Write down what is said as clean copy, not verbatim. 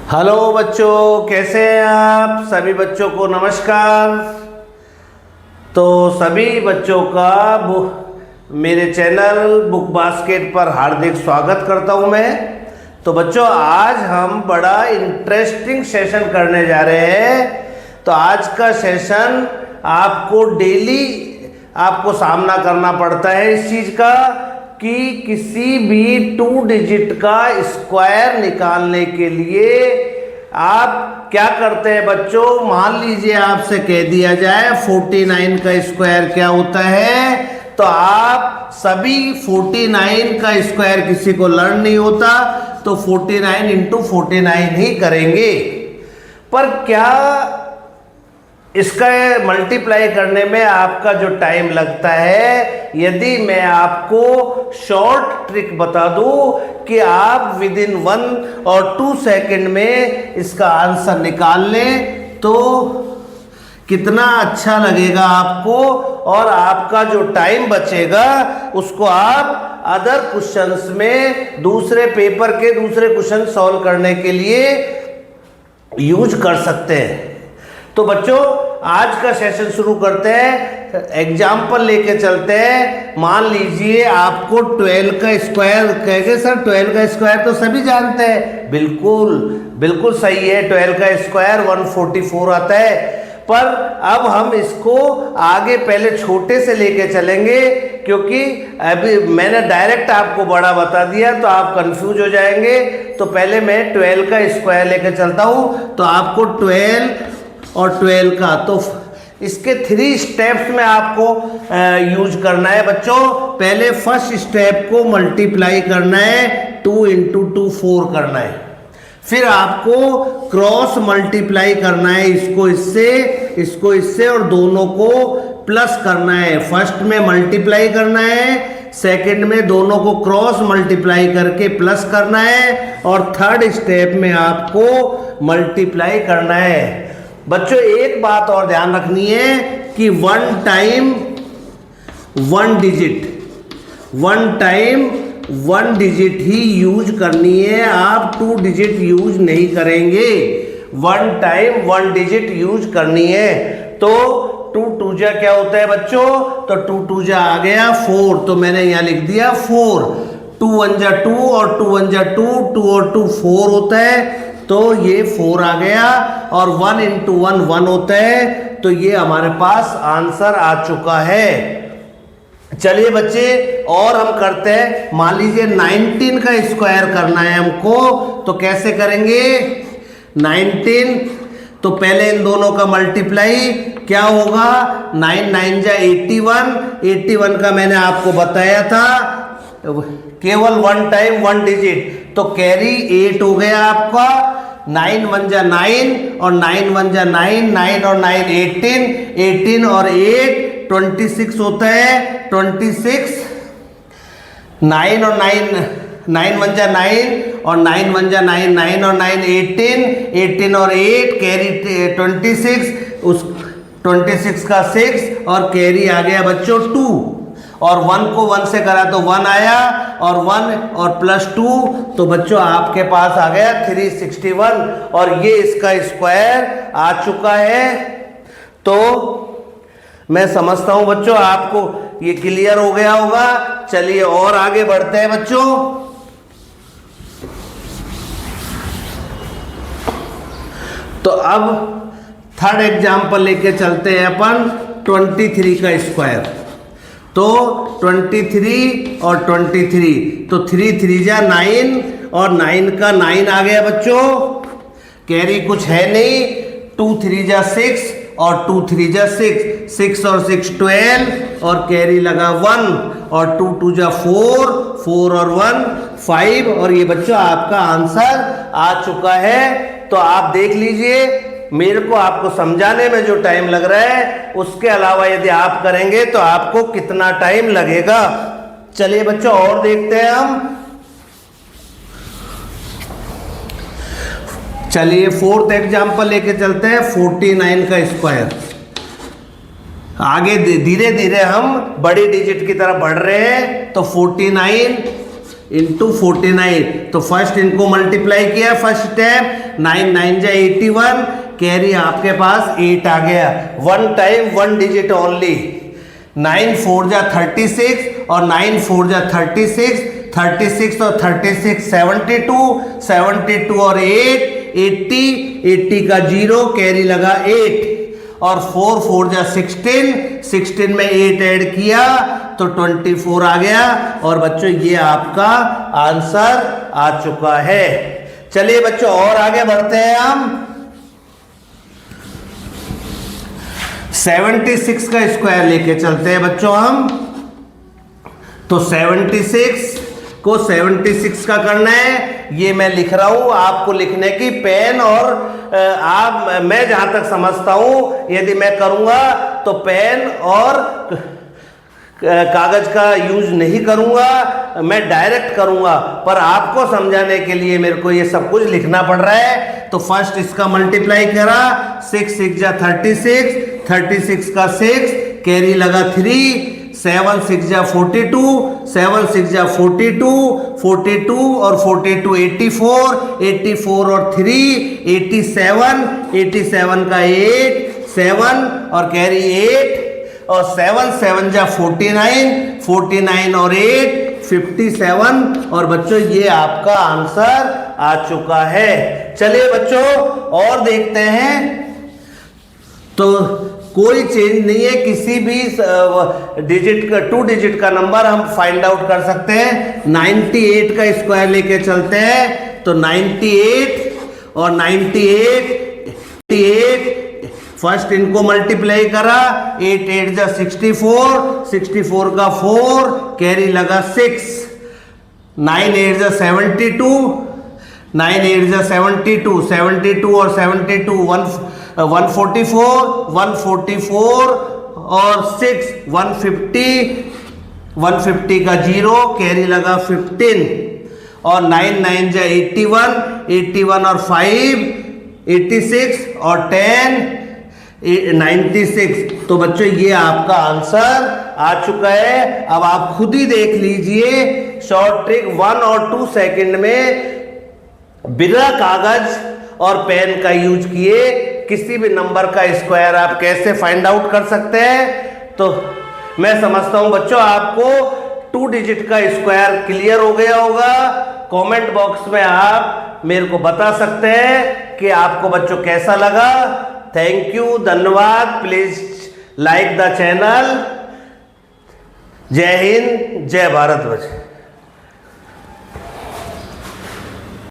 Hello बच्चों, कैसे हैं आप सभी? बच्चों को नमस्कार। तो सभी बच्चों का मेरे चैनल बुक बास्केट पर हार्दिक स्वागत करता हूं मैं। तो बच्चों, आज हम बड़ा इंटरेस्टिंग सेशन करने जा रहे हैं। तो आज का सेशन आपको डेली आपको सामना करना पड़ता है इस चीज़ का कि किसी भी 2 डिजिट का स्क्वायर निकालने के लिए आप क्या करते हैं बच्चों। मान लीजिए आपसे कह दिया जाए 49 का स्क्वायर क्या होता है, तो आप सभी 49 का स्क्वायर, किसी को लर्न नहीं होता तो 49 इंटू 49 ही करेंगे। पर क्या इसका मल्टीप्लाई करने में आपका जो टाइम लगता है, यदि मैं आपको शॉर्ट ट्रिक बता दूं कि आप विद इन 1 और 2 सेकेंड में इसका आंसर निकाल लें, तो कितना अच्छा लगेगा आपको, और आपका जो टाइम बचेगा उसको आप अदर क्वेश्चंस में दूसरे पेपर के दूसरे क्वेश्चन सॉल्व करने के लिए यूज कर सकते हैं। तो बच्चों, आज का सेशन शुरू करते हैं। एग्जाम्पल लेके चलते हैं। मान लीजिए आपको 12 का स्क्वायर कहेंगे। सर 12 का स्क्वायर तो सभी जानते हैं। बिल्कुल बिल्कुल सही है, 12 का स्क्वायर 144 आता है। पर अब हम इसको आगे पहले छोटे से लेके चलेंगे, क्योंकि अभी मैंने डायरेक्ट आपको बड़ा बता दिया तो आप कंफ्यूज हो जाएंगे। तो पहले मैं 12 का स्क्वायर लेके चलता हूँ। तो आपको 12 और 12 का, तो इसके 3 स्टेप्स में आपको यूज करना है बच्चों। पहले फर्स्ट स्टेप को मल्टीप्लाई करना है, 2 इंटू 2 4 करना है। फिर आपको क्रॉस मल्टीप्लाई करना है, इसको इससे और दोनों को प्लस करना है। फर्स्ट में मल्टीप्लाई करना है, सेकंड में दोनों को क्रॉस मल्टीप्लाई करके प्लस करना है, और थर्ड स्टेप में आपको मल्टीप्लाई करना है। बच्चों, एक बात और ध्यान रखनी है कि 1 टाइम 1 डिजिट ही यूज करनी है। आप 2 डिजिट यूज नहीं करेंगे, 1 टाइम 1 डिजिट यूज करनी है। तो 2 2 जा क्या होता है बच्चों? तो 2 2 जा आ गया 4, तो मैंने यहाँ लिख दिया 4। 2 1 जा 2 और 2 1 जा 2, 2 और 2 4 होता है, तो ये 4 आ गया। और 1 इंटू 1 1 होता है, तो ये हमारे पास आंसर आ चुका है। चलिए बच्चे, और हम करते हैं। मान लीजिए 19 का स्क्वायर करना है हमको, तो कैसे करेंगे? 19, तो पहले इन दोनों का मल्टीप्लाई क्या होगा? 9 9 जा 81, 81 का मैंने आपको बताया था केवल 1 टाइम 1 डिजिट, तो कैरी 8 हो गया आपका। 9 1 जा 9 और 9 1 जा 9, 9 और 9 18, 18 और 8 26 होता है। 26, 9 और 9, 9 1 जा 9 और 9 1 जा 9, 9 और 9 18, 18 और 8 कैरी 26, उस 26 का 6 और कैरी आ गया बच्चों 2, और 1 को 1 से करा तो 1 आया, और 1 और प्लस 2, तो बच्चों आपके पास आ गया 361, और ये इसका स्क्वायर आ चुका है। तो मैं समझता हूं बच्चों आपको ये क्लियर हो गया होगा। चलिए और आगे बढ़ते हैं बच्चों। तो अब थर्ड एग्जाम्पल लेके चलते हैं अपन 23 का स्क्वायर। तो 23 और 23, तो 3 3 जा 9 और 9 का 9 आ गया बच्चों। कैरी कुछ है नहीं, 2 3 जा 6 और 2 3 जा 6, 6 और 6 12, और कैरी लगा 1, और 2 2 जा 4, 4 और 1 5, और ये बच्चों आपका आंसर आ चुका है। तो आप देख लीजिए, मेरे को आपको समझाने में जो टाइम लग रहा है, उसके अलावा यदि आप करेंगे तो आपको कितना टाइम लगेगा। चलिए बच्चों और देखते हैं हम। चलिए फोर्थ एग्जाम्पल लेके चलते हैं, 49 का स्क्वायर। आगे धीरे धीरे हम बड़ी डिजिट की तरफ बढ़ रहे हैं। तो 49 इंटू 49। तो फर्स्ट इनको मल्टीप्लाई किया, फर्स्ट स्टेप 9 9 जा 81, कैरी आपके पास 8 आ गया। One time one digit only. 9 4 जा 36 और 9 4 जा 36, 36 और 36 72, 72 और 8 80, 80 का 0 कैरी लगा 8 और 4 4 जा 16, 16 में 8 ऐड किया तो 24 आ गया। और बच्चों ये आपका आंसर आ चुका है। चलिए बच्चों और आगे बढ़ते हैं हम। 76 का स्क्वायर लेके चलते हैं बच्चों हम। तो 76 को 76 का करना है, ये मैं लिख रहा हूं आपको लिखने की पेन और मैं जहां तक समझता हूं यदि मैं करूंगा तो पेन और कागज का यूज नहीं करूंगा, मैं डायरेक्ट करूंगा, पर आपको समझाने के लिए मेरे को ये सब कुछ लिखना पड़ रहा है। तो फर्स्ट इसका मल्टीप्लाई करा, 6 6 जा 36, 36 का 6 कैरी लगा 3, 7 6 जा 42, 7 6 जा 42, 42 और 42 84, 84 और 3 87, 87 का 8 7 और कैरी 8 और 7 7 जा 49, 49 और 8 57 और बच्चों ये आपका आंसर आ चुका है। चलिए बच्चों और देखते हैं। तो कोई चेंज नहीं है, किसी भी डिजिट का 2 डिजिट का नंबर हम फाइंड आउट कर सकते हैं। 98 का स्क्वायर लेके चलते हैं। तो 98 और 98 फर्स्ट इनको मल्टीप्लाई करा, 8 8 जा 64, 64 का 4 कैरी लगा 6, 9 8 जा 72, 9 8 जा 72, 72 और 72 144, 144 और 6 150, 150 का 0 कैरी लगा 15 और 9 9 जा 81, 81 और 5 86 और 10 96। तो बच्चों ये आपका आंसर आ चुका है। अब आप खुद ही देख लीजिए, शॉर्ट ट्रिक 1 और 2 सेकंड में बिना कागज और पेन का यूज किए किसी भी नंबर का स्क्वायर आप कैसे फाइंड आउट कर सकते हैं। तो मैं समझता हूं बच्चों आपको 2 डिजिट का स्क्वायर क्लियर हो गया होगा। कमेंट बॉक्स में आप मेरे को बता सकते हैं कि आपको बच्चों कैसा लगा। थैंक यू, धन्यवाद। Please like the channel. जय हिंद, जय भारत बच्चों।